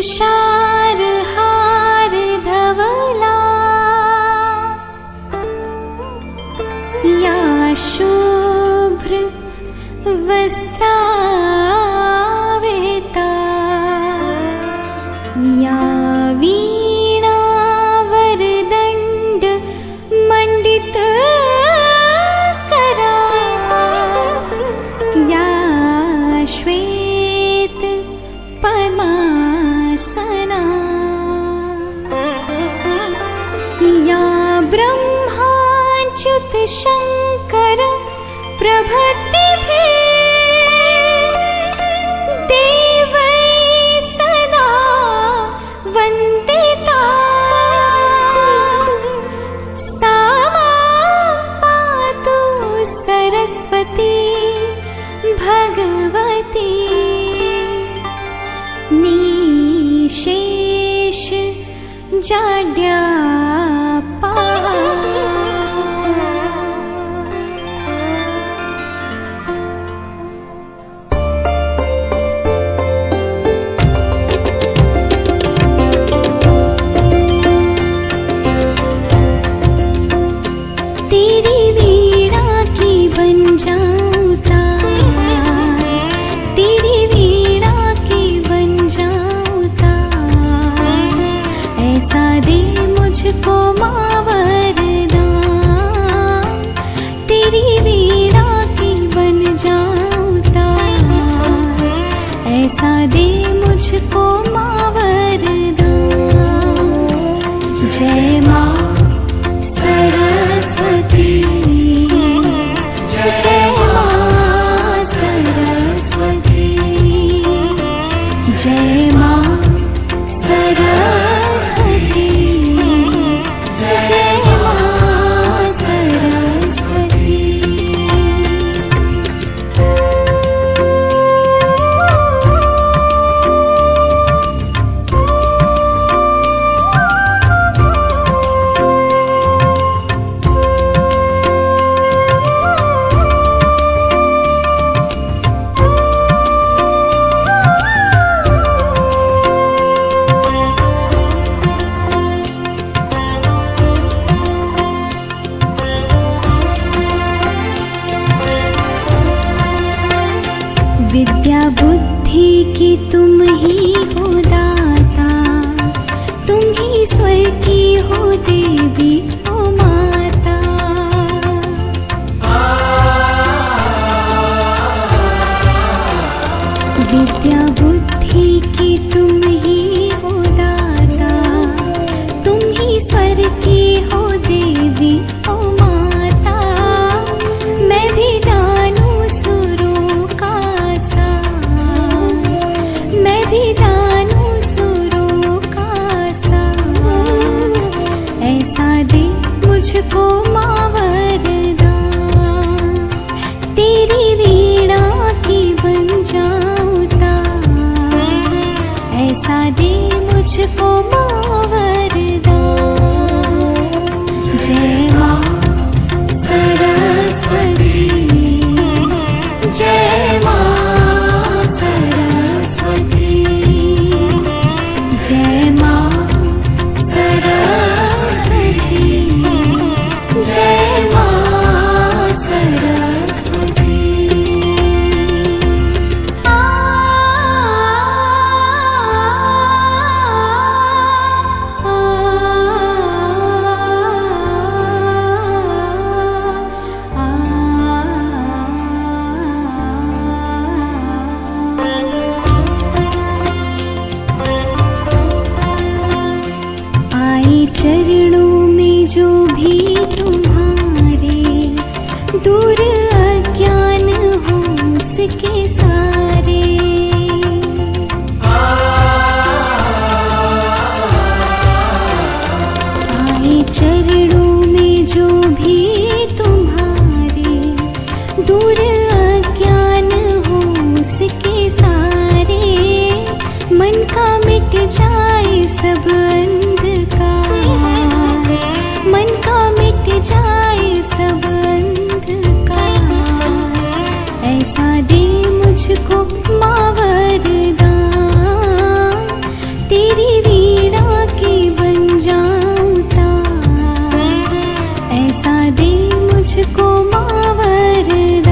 तुषार हार धवला या शुभ्र वस्त्रावृता या वीणा वरदंड मंडित करा या श्वेत पद्मासना या ब्रह्माच्युत शंकर प्रभृतिभिः देवैः सदा वन्दिता सा मां पातु सरस्वती भगवती निशेष जाड्यापा। तेरी वीणा की बन जाऊं तार, तेरी वीणा की बन जाऊं तार, ऐसा दे मुझको माँ वरदान। तेरी वीणा की बन जाऊं तार, ऐसा दे मुझको माँ वरदान। जय माँ सरस्वती, जय माँ सरस्वती, जय माँ सरस्वती, जय माँ सरस्वती। विद्या बुद्धि की तुम ही हो दाता, तुम ही स्वर की हो देवी ओ माता। विद्या बुद्धि की तुम ही हो दाता, तुम ही स्वर की हो देवी ओ माता। मैं भी जानूं सुरों का सार, मैं भी जानूं सुरों का सार, ऐसा दे मुझको माँ वरदान। तेरी वीणा की बन जाऊं तार, ऐसा दे मुझको माँ वरदान। जय माँ सरस्वती, जय माँ सरस्वती, जय माँ सरस्वती, जय माँ सरस्वती। चरणों में जो भी तुम्हारे, दूर अज्ञान हो उसके सारे। आए चरणों में जो भी तुम्हारे, दूर अज्ञान हो उसके सारे। मन का मिट जाए सब अंधकार, मन का मिट जाए सब अंधकार, ऐसा दे मुझको माँ वरदान। तेरी वीणा की बन जाऊं तार, ऐसा दे मुझको माँ वरदान।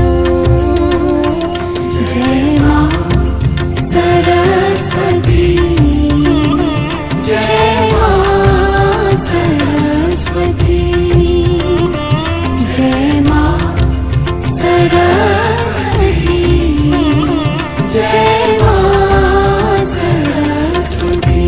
जय माँ सरस्वती, जय माँ सरस्वती, जय माँ सरस्वती, जय माँ सरस्वती।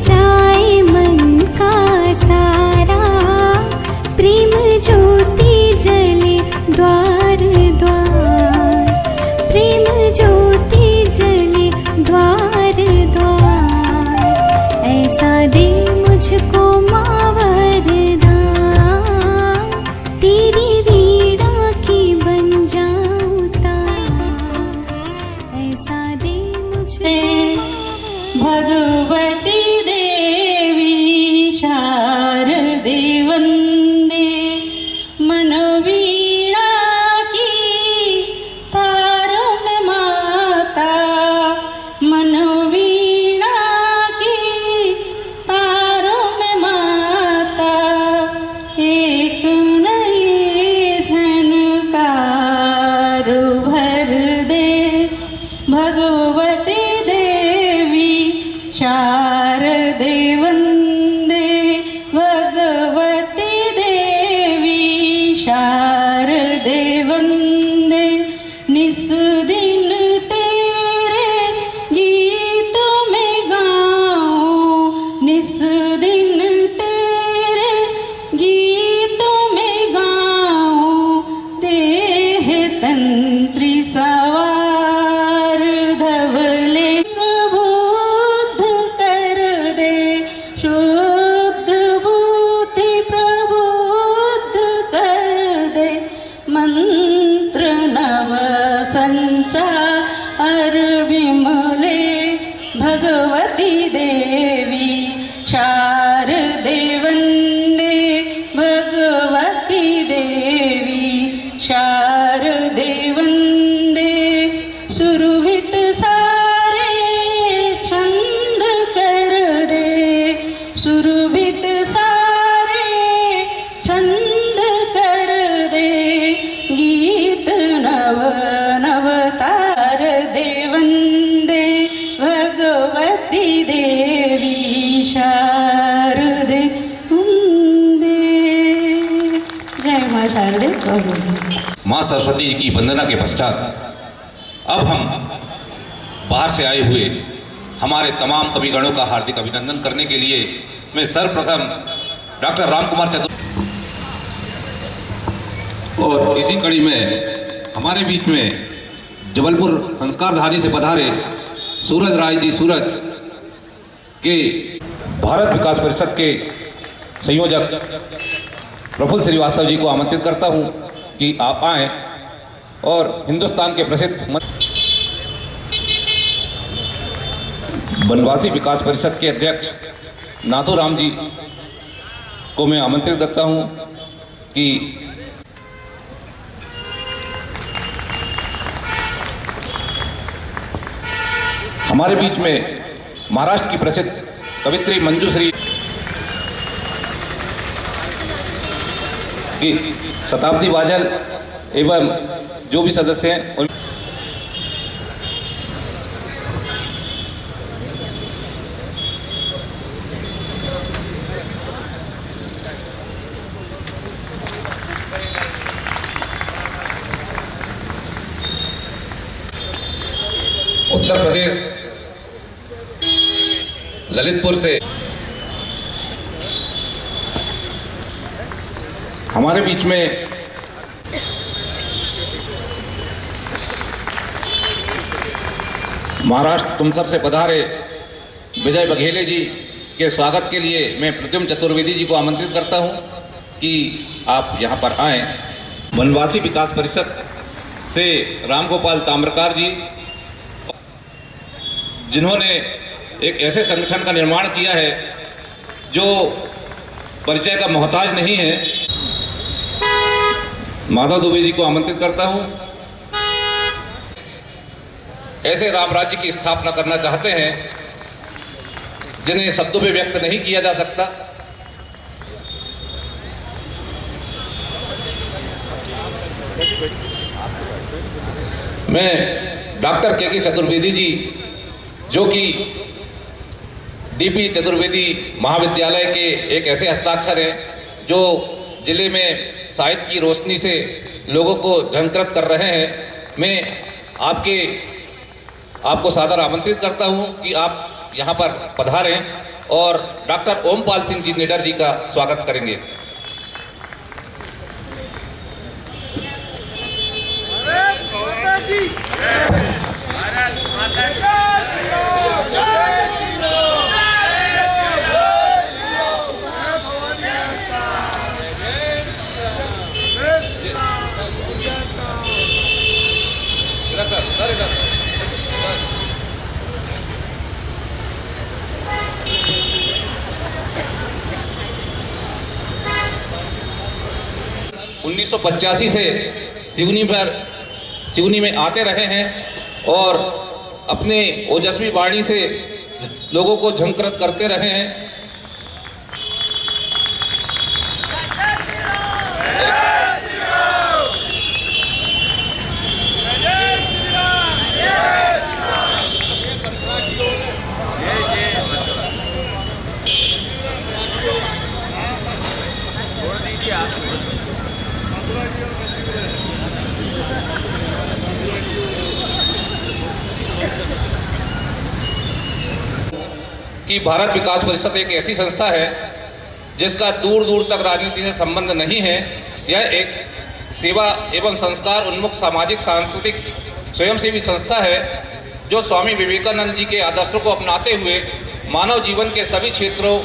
जाए मन का सारा, प्रेम ज्योति जले द्वार द्वार, प्रेम ज्योति जले द्वार द्वार, ऐसा दे मुझको माँ वरदान। तेरी वीणा की बन जाऊं तार, ऐसा दे मुझको भगवती देवी शारदे वंदे, मन वीणा की तारों में माता, मन वीणा की तारों में माता, एक नई झनकार भर दे। भगवती शारदे वंदे, भगवती देवी शारदे वंदे, निस दिन तेरे गीत में गाऊं, निस दिन तेरे गीत में गाऊं, देह तंत्री सवार धवले शुद्ध बुद्धि प्रबुद्ध कर दे, मंत्र नव संचार विमले। भगवती देवी शारदे वंदे, भगवती देवी शारदे वंदे, सुरभित सारे छंद कर दे, सुरभित सारे छंद कर दे, गीत नव नवतार दे वंदे। भगवती देवी शारदे वंदे। जय माँ शारदे। माँ सरस्वती की वंदना के पश्चात अब हम बाहर से आए हुए हमारे तमाम कविगणों का हार्दिक अभिनंदन करने के लिए मैं सर्वप्रथम डॉक्टर रामकुमार चतुर्वेदी, और इसी कड़ी में हमारे बीच में जबलपुर संस्कारधारी से पधारे सूरज राय जी सूरज के भारत विकास परिषद के संयोजक प्रफुल्ल श्रीवास्तव जी को आमंत्रित करता हूं कि आप आएं और हिंदुस्तान के प्रसिद्ध बनवासी विकास परिषद के अध्यक्ष नाथूराम जी को मैं आमंत्रित करता हूं कि हमारे बीच में महाराष्ट्र की प्रसिद्ध कवित्री मंजूश्री की शताब्दी बाजल एवं जो भी सदस्य हैं उत्तर प्रदेश ललितपुर से हमारे बीच में महाराष्ट्र तुमसर से पधारे विजय बघेले जी के स्वागत के लिए मैं प्रद्युम्न चतुर्वेदी जी को आमंत्रित करता हूं कि आप यहां पर आएं। वनवासी विकास परिषद से रामगोपाल ताम्रकार जी, जिन्होंने एक ऐसे संगठन का निर्माण किया है जो परिचय का मोहताज नहीं है, माधव दुबे जी को आमंत्रित करता हूं। ऐसे राम राज्य की स्थापना करना चाहते हैं जिन्हें शब्दों में व्यक्त नहीं किया जा सकता। मैं डॉक्टर के चतुर्वेदी जी, जो कि डीपी चतुर्वेदी महाविद्यालय के एक ऐसे हस्ताक्षर हैं जो जिले में साहित्य की रोशनी से लोगों को झंकृत कर रहे हैं, मैं आपको सादर आमंत्रित करता हूं कि आप यहां पर पधारें और डॉक्टर ओमपाल सिंह जी निडर जी का स्वागत करेंगे। सर 1985 से सिवनी में आते रहे हैं और अपने ओजस्वी वाणी से लोगों को झंकृत करते रहे हैं। कि भारत विकास परिषद एक ऐसी संस्था है जिसका दूर दूर तक राजनीति से संबंध नहीं है। यह एक सेवा एवं संस्कार उन्मुख सामाजिक सांस्कृतिक स्वयंसेवी संस्था है जो स्वामी विवेकानंद जी के आदर्शों को अपनाते हुए मानव जीवन के सभी क्षेत्रों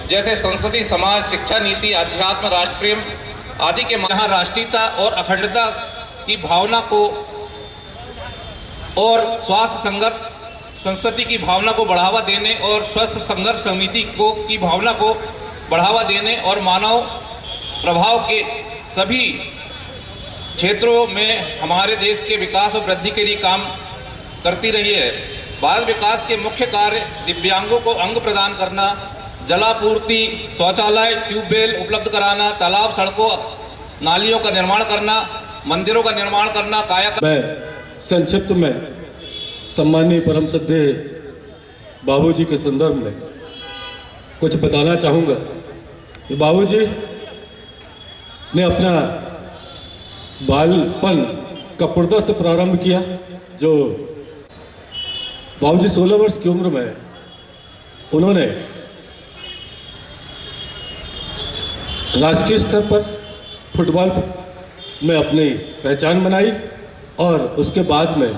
जैसे संस्कृति, समाज, शिक्षा नीति, अध्यात्म, राष्ट्र प्रेम आदि के यहाँ राष्ट्रीयता और अखंडता की भावना को और स्वास्थ्य संघर्ष संस्कृति की भावना को बढ़ावा देने और स्वस्थ संघर्ष समिति की भावना को बढ़ावा देने और मानव प्रभाव के सभी क्षेत्रों में हमारे देश के विकास और वृद्धि के लिए काम करती रही है। बाल विकास के मुख्य कार्य दिव्यांगों को अंग प्रदान करना, जलापूर्ति, शौचालय, ट्यूबवेल उपलब्ध कराना, तालाब, सड़कों, नालियों का निर्माण करना, मंदिरों का निर्माण करना, मैं संक्षिप्त में सम्मानीय परम श्रद्धे बाबूजी के संदर्भ में कुछ बताना चाहूँगा कि बाबूजी ने अपना बालपन कपुरदा से प्रारंभ किया। जो बाबूजी 16 वर्ष की उम्र में उन्होंने राष्ट्रीय स्तर पर फुटबॉल में अपनी पहचान बनाई और उसके बाद में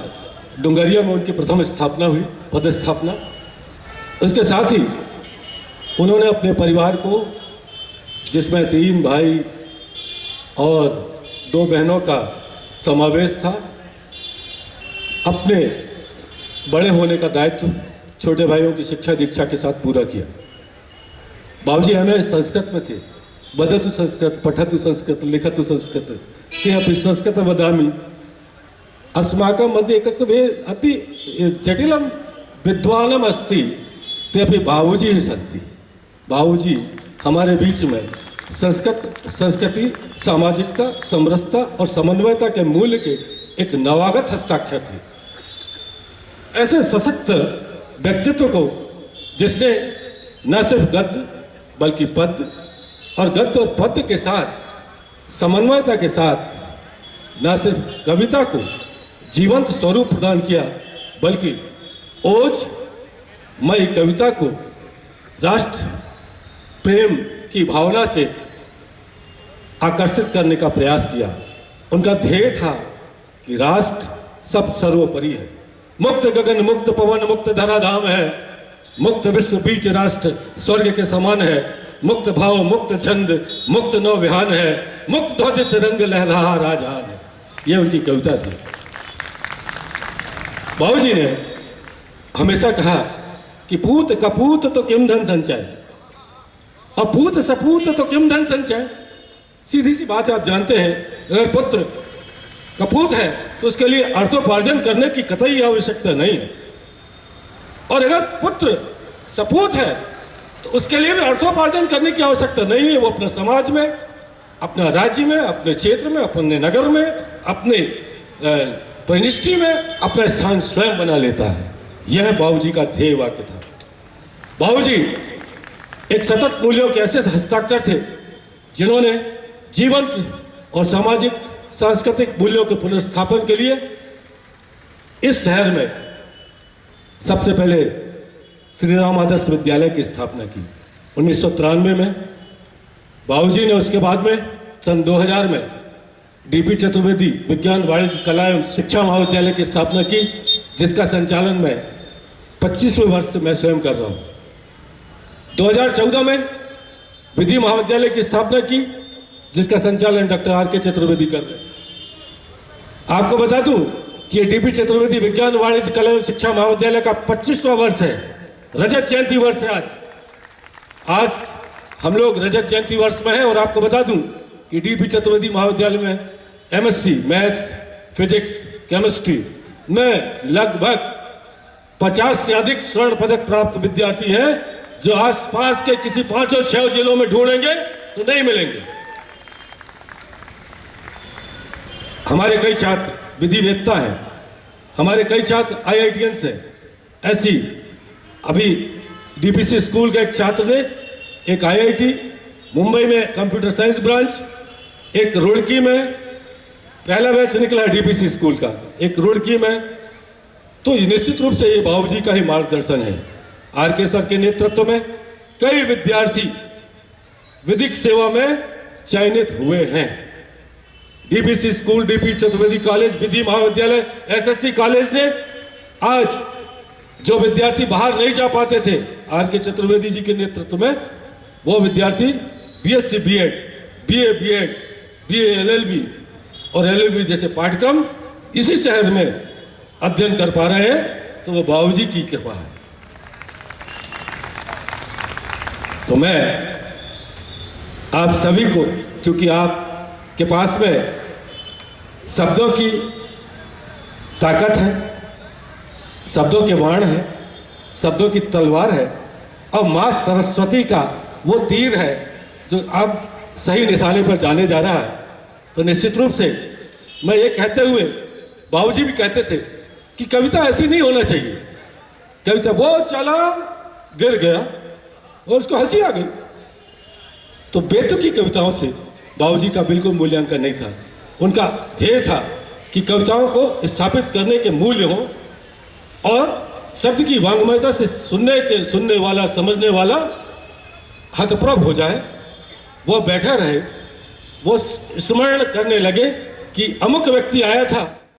डुंगरिया में उनकी प्रथम स्थापना हुई, पदस्थापना। उसके साथ ही उन्होंने अपने परिवार को, जिसमें 3 भाई और 2 बहनों का समावेश था, अपने बड़े होने का दायित्व छोटे भाइयों की शिक्षा दीक्षा के साथ पूरा किया। बाबूजी हमें संस्कृत में थे, वदतु संस्कृत, पठतु संस्कृत, लिखतु संस्कृत, ते अपि संस्कृत वदामि अस्माकं मध्ये एकस्वे अति जटिलं विद्वानम अस्ति ते अपि बाबूजी ही सन्ति। बाबूजी हमारे बीच में संस्कृति, सामाजिकता, समरसता और समन्वयता के मूल्य के एक नवागत हस्ताक्षर थे। ऐसे सशक्त व्यक्तित्व को जिसने न सिर्फ गद्य बल्कि पद्य और गद्य और पद्य के साथ समन्वयता के साथ न सिर्फ कविता को जीवंत स्वरूप प्रदान किया बल्कि ओज मई कविता को राष्ट्र प्रेम की भावना से आकर्षित करने का प्रयास किया। उनका ध्येय था कि राष्ट्र सब सर्वोपरि है। मुक्त गगन मुक्त पवन मुक्त धराधाम है, मुक्त विश्व बीच राष्ट्र स्वर्ग के समान है, मुक्त भाव मुक्त छंद मुक्त नौ विहान है, मुक्त ध्वज तिरंग लहरा राजहान है। यह उनकी कविता थी। बाबूजी ने हमेशा कहा कि पूत कपूत तो किम धन संचय, और पूत सपूत तो किम धन संचय। सीधी सी बात है, आप जानते हैं, अगर पुत्र कपूत है तो उसके लिए अर्थोपार्जन करने की कतई आवश्यकता नहीं है, और अगर पुत्र सपूत है तो उसके लिए भी अर्थोपार्जन करने की आवश्यकता नहीं है। वो अपने समाज में, अपना राज्य में, अपने क्षेत्र में, अपने नगर में, अपने परिनिष्ठि में अपना स्थान स्वयं बना लेता है। यह बाबूजी का ध्येय वाक्य था। बाबूजी एक सतत मूल्यों के ऐसे हस्ताक्षर थे जिन्होंने जीवंत और सामाजिक सांस्कृतिक मूल्यों के पुनर्स्थापन के लिए इस शहर में सबसे पहले श्री राम आदर्श विद्यालय की स्थापना की 1993 में। बाबूजी ने उसके बाद में सन 2000 में डीपी चतुर्वेदी विज्ञान वाणिज्य कला एवं शिक्षा महाविद्यालय की स्थापना की, जिसका संचालन मैं 25वें वर्ष से मैं स्वयं कर रहा हूँ। 2014 में विधि महाविद्यालय की स्थापना की, जिसका संचालन डॉक्टर आर.के. चतुर्वेदी कर रहे हैं। आपको बता दूं कि डीपी चतुर्वेदी विज्ञान वाणिज्य कला एवं शिक्षा महाविद्यालय का 25वां वर्ष है, रजत जयंती वर्ष है आज हम लोग रजत जयंती वर्ष में हैं। और आपको बता दूं कि डीपी चतुर्वेदी महाविद्यालय में एमएससी मैथ्स फिजिक्स केमिस्ट्री में लगभग 50 से अधिक स्वर्ण पदक प्राप्त विद्यार्थी हैं, जो आसपास के किसी 5 और 6 जिलों में ढूंढेंगे तो नहीं मिलेंगे। हमारे कई छात्र विधिवेत्ता हैं, हमारे कई छात्र आईआईटीएंस हैं। ऐसी अभी डीपीसी स्कूल के एक छात्र ने एक आईआईटी मुंबई में कंप्यूटर साइंस ब्रांच, एक रुड़की में पहला बैच निकला डीपीसी स्कूल का, एक रुड़की में। तो निश्चित रूप से ये बाबूजी का ही मार्गदर्शन है। आर.के. सर के नेतृत्व में कई विद्यार्थी विधिक सेवा में चयनित हुए हैं। DPC school, DP Chaturvedi college, विधि महाविद्यालय, एसएससी कॉलेज ने आज जो विद्यार्थी बाहर नहीं जा पाते थे, आर.के. चतुर्वेदी जी के नेतृत्व में वो विद्यार्थी BSc BEd, BA BEd, BA LLB और एलएलबी जैसे पाठ्यक्रम इसी शहर में अध्ययन कर पा रहे हैं। तो वो बाबूजी की कृपा है। तो मैं आप सभी को, क्योंकि आपके पास में शब्दों की ताकत है, शब्दों के बाण है, शब्दों की तलवार है, और माँ सरस्वती का वो तीर है जो अब सही निशाने पर जाने जा रहा है। तो निश्चित रूप से मैं ये कहते हुए, बाबूजी भी कहते थे कि कविता ऐसी नहीं होना चाहिए। कविता वो चला गिर गया और उसको हंसी आ गई। तो बेतुकी कविताओं से बाबूजी का बिल्कुल मूल्यांकन नहीं था। उनका ध्येय था कि कविताओं को स्थापित करने के मूल्य हों और शब्द की वांग्मयता से सुनने वाला, समझने वाला हतप्रभ हो जाए, वो बैठा रहे, वो स्मरण करने लगे कि अमुक व्यक्ति आया था